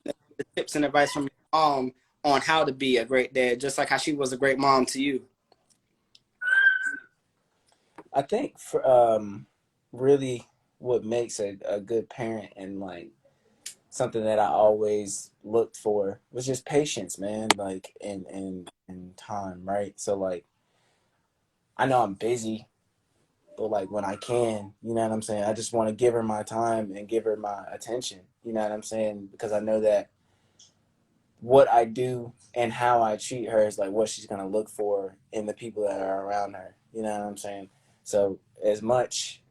[SPEAKER 4] getting the tips and advice from your mom on how to be a great dad, just like how she was a great mom to you.
[SPEAKER 2] I think for really what makes a good parent and like something that I always looked for was just patience, man. Like and time, right? So like I know I'm busy, but like when I can, you know what I'm saying? I just want to give her my time and give her my attention. You know what I'm saying? Because I know that what I do and how I treat her is like what she's gonna look for in the people that are around her. You know what I'm saying? So as much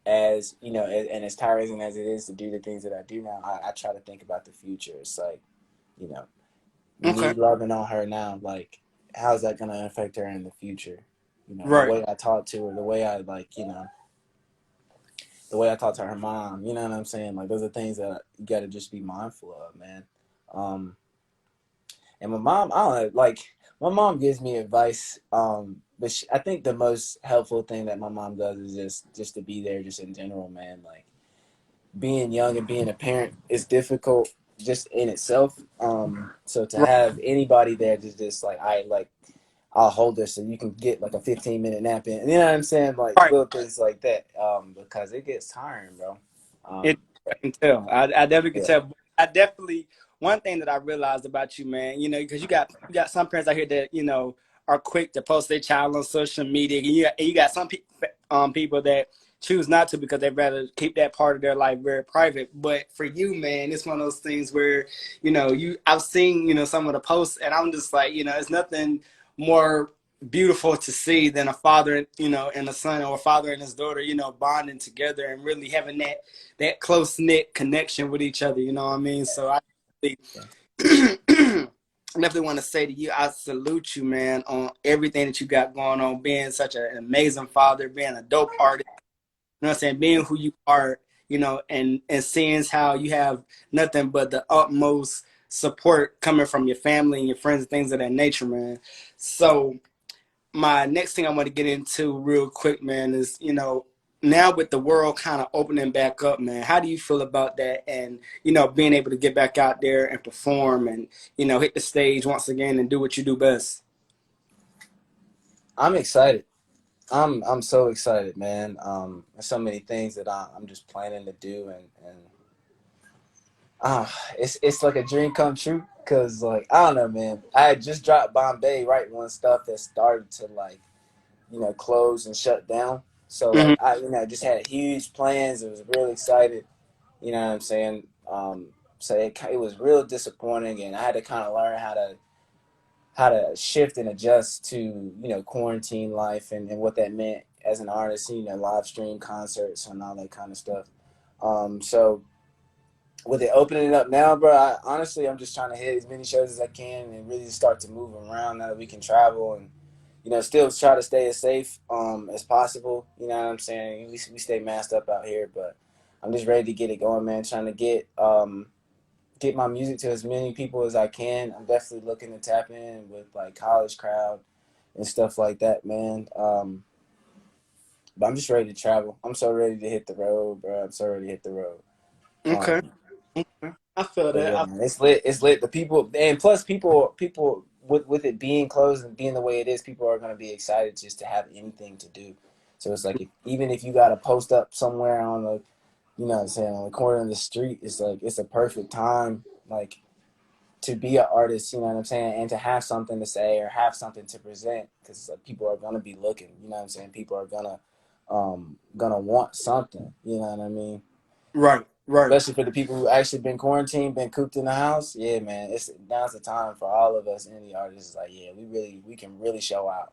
[SPEAKER 2] as you know, and as tiring as it is to do the things that I do now, I try to think about the future. It's like, you know,
[SPEAKER 4] Okay.
[SPEAKER 2] me loving on her now, like how's that gonna affect her in the future? You know, the
[SPEAKER 4] Right.
[SPEAKER 2] way I talk to her, the way I like, you know, the way I talk to her mom. You know what I'm saying? Like those are things that you got to just be mindful of, man. Um, and my mom, I don't know, like my mom gives me advice. But I think the most helpful thing that my mom does is just to be there, just in general, man. Like being young and being a parent is difficult just in itself. So to
[SPEAKER 4] Right.
[SPEAKER 2] have anybody there to just like I'll hold her so you can get like a 15-minute nap in. You know what I'm saying? Like
[SPEAKER 4] Right.
[SPEAKER 2] little things like that. Because it gets tiring, bro.
[SPEAKER 4] It,
[SPEAKER 2] Um,
[SPEAKER 4] I can tell. I definitely can
[SPEAKER 2] yeah.
[SPEAKER 4] tell. I definitely one thing that I realized about you, man. Because you got some parents out here that are quick to post their child on social media, and you got some people that choose not to because they'd rather keep that part of their life very private. But for you, man, it's one of those things where I've seen some of the posts, and I'm just like it's nothing more beautiful to see than a father and a son, or a father and his daughter bonding together and really having that close knit connection with each other. You know what I mean? So I definitely want to say to you, I salute you, man, on everything that you got going on, being such an amazing father, being a dope artist. You know what I'm saying? Being who you are, and seeing how you have nothing but the utmost support coming from your family and your friends and things of that nature, man. So my next thing I want to get into real quick, man, is now with the world kind of opening back up, man, how do you feel about that? And being able to get back out there and perform and hit the stage once again and do what you do best.
[SPEAKER 2] I'm excited. I'm so excited, man. There's so many things that I'm just planning to do, and uh, it's like a dream come true. Cause like I don't know, man. I had just dropped Bombay right when stuff had started to like close and shut down. So
[SPEAKER 4] Hmm.
[SPEAKER 2] like I just had huge plans. I was really excited. You know what I'm saying? So it was real disappointing, and I had to kind of learn how to shift and adjust to quarantine life and what that meant as an artist. Live stream concerts and all that kind of stuff. So with it opening up now, bro, honestly I'm just trying to hit as many shows as I can and really start to move around now that we can travel and still try to stay as safe as possible. You know what I'm saying? We stay masked up out here, but I'm just ready to get it going, man. Trying to get my music to as many people as I can. I'm definitely looking to tap in with like college crowd and stuff like that, man. But I'm just ready to travel. I'm so ready to hit the road, bro. I'm so ready to hit the road.
[SPEAKER 4] Okay. Okay. I feel
[SPEAKER 2] But
[SPEAKER 4] that.
[SPEAKER 2] yeah, man, it's lit. It's lit. The people, and plus people with it being closed and being the way it is, people are gonna be excited just to have anything to do. So it's like even if you got to post up somewhere on the, you know what I'm saying, on the corner of the street, it's like it's a perfect time, like to be an artist. You know what I'm saying, and to have something to say or have something to present, because like, people are gonna be looking. You know what I'm saying. People are gonna want something. You know what I mean.
[SPEAKER 4] Right. Right.
[SPEAKER 2] Especially for the people who actually been quarantined, been cooped in the house. Yeah, man, it's now's the time for all of us indie artists. It's like, yeah, we can really show out,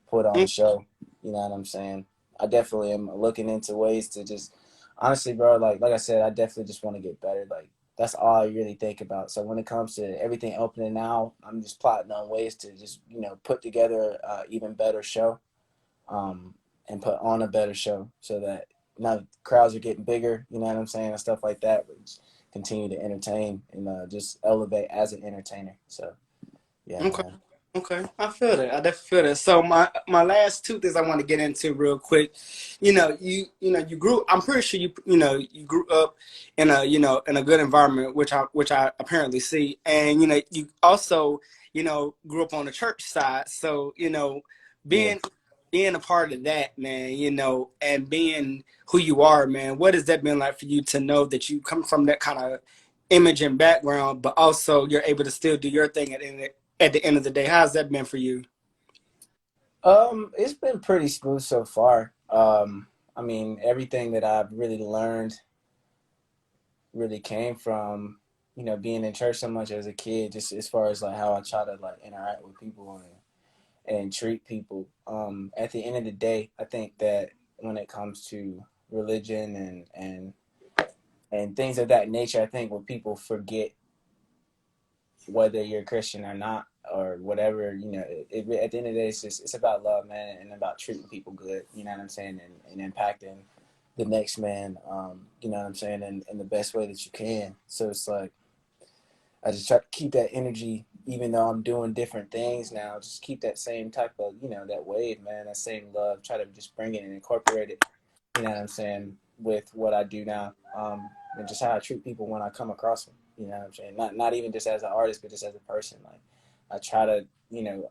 [SPEAKER 2] put on a show. You know what I'm saying? I definitely am looking into ways to just, honestly, bro. Like I said, I definitely just want to get better. Like that's all I really think about. So when it comes to everything opening now, I'm just plotting on ways to just put together even better show, um, and put on a better show so that now the crowds are getting bigger, you know what I'm saying, and stuff like that. But just continue to entertain and just elevate as an entertainer. So yeah,
[SPEAKER 4] Okay.
[SPEAKER 2] man.
[SPEAKER 4] Okay. I feel that. I definitely feel that. So my last two things I want to get into real quick. You grew. I'm pretty sure you grew up in a in a good environment, which I apparently see, and you also grew up on the church side. So
[SPEAKER 2] Yeah.
[SPEAKER 4] being being a part of that, man, and being who you are, man, what has that been like for you to know that you come from that kind of image and background, but also you're able to still do your thing at the end of the day? How's that been for you?
[SPEAKER 2] It's been pretty smooth so far. I mean, everything that I've really learned really came from being in church so much as a kid, just as far as like how I try to like interact with people and treat people. At the end of the day, I think that when it comes to religion and things of that nature, I think when people forget whether you're a Christian or not or whatever, at the end of the day, it's about love, man, and about treating people good. You know what I'm saying, and impacting the next man. You know what I'm saying, in the best way that you can. So it's like I just try to keep that energy, even though I'm doing different things now. Just keep that same type of, that wave, man, that same love. Try to just bring it and incorporate it, you know what I'm saying, with what I do now, and just how I treat people when I come across them. You know what I'm saying? Not even just as an artist, but just as a person. Like I try to,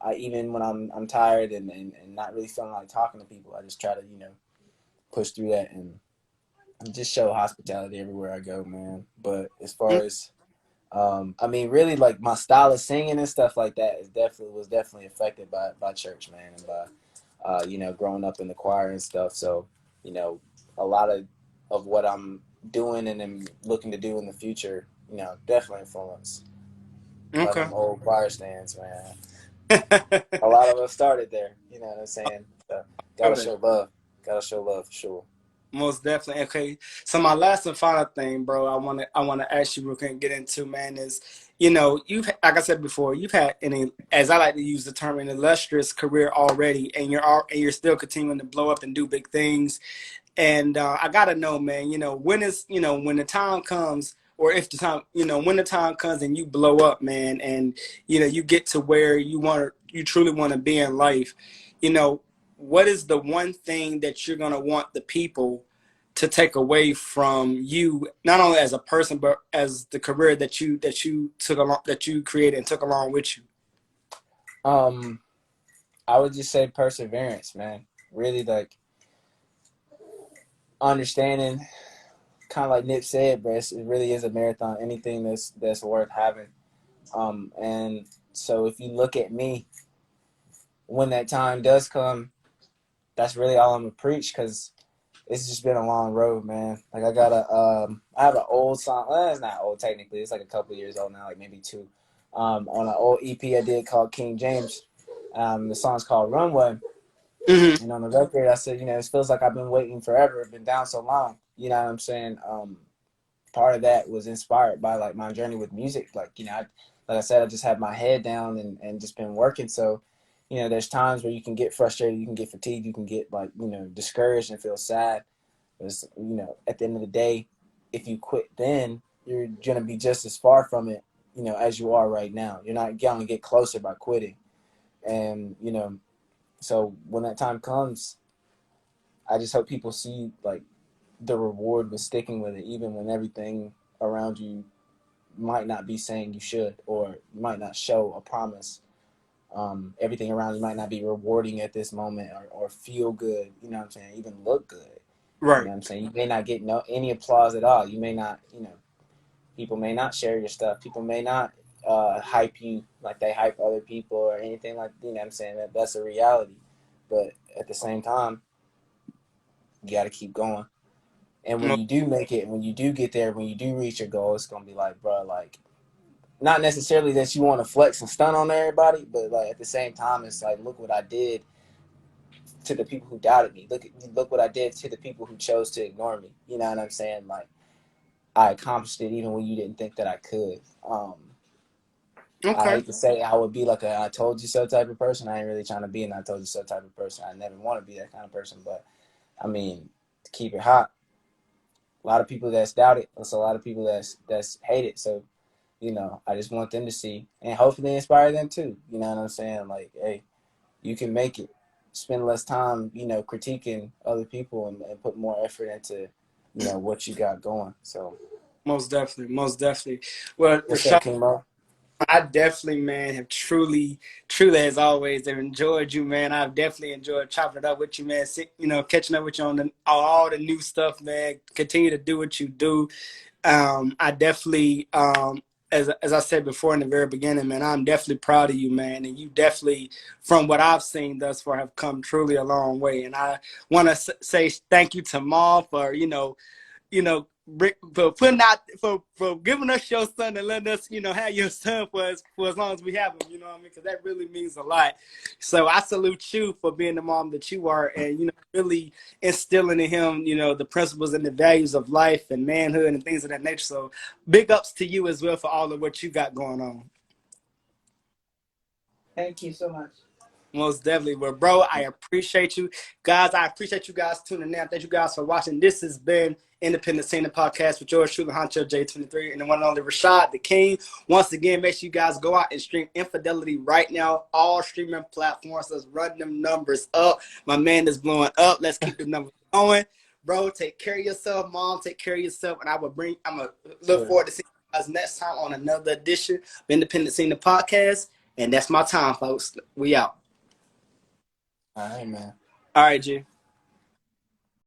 [SPEAKER 2] I even when I'm tired and not really feeling like talking to people, I just try to, push through that and just show hospitality everywhere I go, man. But as far as I mean, really, like my style of singing and stuff like that was definitely affected by church, man, and by growing up in the choir and stuff. So, a lot of what I'm doing and am looking to do in the future, definitely influenced by
[SPEAKER 4] Okay.
[SPEAKER 2] them old choir stands, man. A lot of us started there, you know what I'm saying? So, gotta show love. Gotta show love for sure.
[SPEAKER 4] Most definitely. Okay. So my last and final thing, bro, I wanna ask you real quick and get into, man, is you've, like I said before, you've had as I like to use the term, an illustrious career already, and you're still continuing to blow up and do big things. And I gotta know, man, when is when the time comes, or if the time when the time comes and you blow up, man, and you get to where you truly want to be in life, you know, what is the one thing that you're gonna want the people to take away from you, not only as a person but as the career that you took along, that you created and took along with you?
[SPEAKER 2] Um, I would just say perseverance, man. Really, like understanding, kind of like Nip said, bro. It really is a marathon. Anything that's worth having. And so if you look at me, when that time does come, that's really all I'm gonna preach, because it's just been a long road, man. Like I have an old song. Well, it's not old technically. It's like a couple years old now, like maybe two. On an old EP I did called King James. The song's called Runway.
[SPEAKER 4] Mm-hmm.
[SPEAKER 2] And on the record, I said, it feels like I've been waiting forever. I've been down so long. You know what I'm saying? Part of that was inspired by like my journey with music. Like, like I said, I just had my head down and just been working. So, there's times where you can get frustrated, you can get fatigued, you can get like, discouraged and feel sad. But it's, at the end of the day, if you quit then, you're going to be just as far from it, you know, as you are right now. You're not going to get closer by quitting. And, you know, so when that time comes, I just hope people see like the reward with sticking with it, even when everything around you might not be saying you should, or you might not show a promise. Everything around you might not be rewarding at this moment, or feel good, you know what I'm saying, even look good. You
[SPEAKER 4] Right.
[SPEAKER 2] know what I'm saying? You may not get any applause at all. You may not, you know, people may not share your stuff. People may not hype you like they hype other people or anything like, you know what I'm saying? That's a reality. But at the same time, you got to keep going. And when
[SPEAKER 4] Mo-
[SPEAKER 2] you do make it, when you do get there, when you do reach your goal, it's going to be like, bro, like, not necessarily that you want to flex and stun on everybody, but like at the same time, it's like, look what I did to the people who doubted me. Look what I did to the people who chose to ignore me. You know what I'm saying? Like, I accomplished it even when you didn't think that I could. I
[SPEAKER 4] Okay.
[SPEAKER 2] hate to say I would be like a I told you so type of person. I ain't really trying to be an I told you so type of person. I never want to be that kind of person. But I mean, to keep it hot, a lot of people that's doubted. There's a lot of people that's hated. So, you know, I just want them to see and hopefully inspire them too. You know what I'm saying? Like, hey, you can make it. Spend less time, you know, critiquing other people, and put more effort into, you know, what you got going. So,
[SPEAKER 4] Most definitely. Most definitely. Well,
[SPEAKER 2] what's up,
[SPEAKER 4] Rashad,
[SPEAKER 2] King Mo?
[SPEAKER 4] I definitely, man, have truly, as always, have enjoyed you, man. I've definitely enjoyed chopping it up with you, man. You know, catching up with you on all the new stuff, man. Continue to do what you do. I definitely, as I said before in the very beginning, man, I'm definitely proud of you, man. And you definitely, from what I've seen thus far, have come truly a long way. And I want to say thank you to Maul for, for putting out for giving us your son and letting us, have your son for as long as we have him. You know what I mean? Because that really means a lot. So I salute you for being the mom that you are, and really instilling in him, the principles and the values of life and manhood and things of that nature. So big ups to you as well for all of what you got going on.
[SPEAKER 3] Thank you so much.
[SPEAKER 4] Most definitely. Well, bro, I appreciate you. Guys, I appreciate you guys tuning in. Thank you guys for watching. This has been Independent Scene Podcast with yours truly, Honcho J23, and the one and only Rashad the King. Once again, make sure you guys go out and stream Infidelity right now. All streaming platforms. Let's run them numbers up. My man is blowing up. Let's keep the numbers going. Bro, take care of yourself. Mom, take care of yourself. And I'm going to look
[SPEAKER 2] Sure.
[SPEAKER 4] forward to seeing you guys next time on another edition of Independent Scene Podcast. And that's my time, folks. We out.
[SPEAKER 2] All right, man.
[SPEAKER 4] All right, G.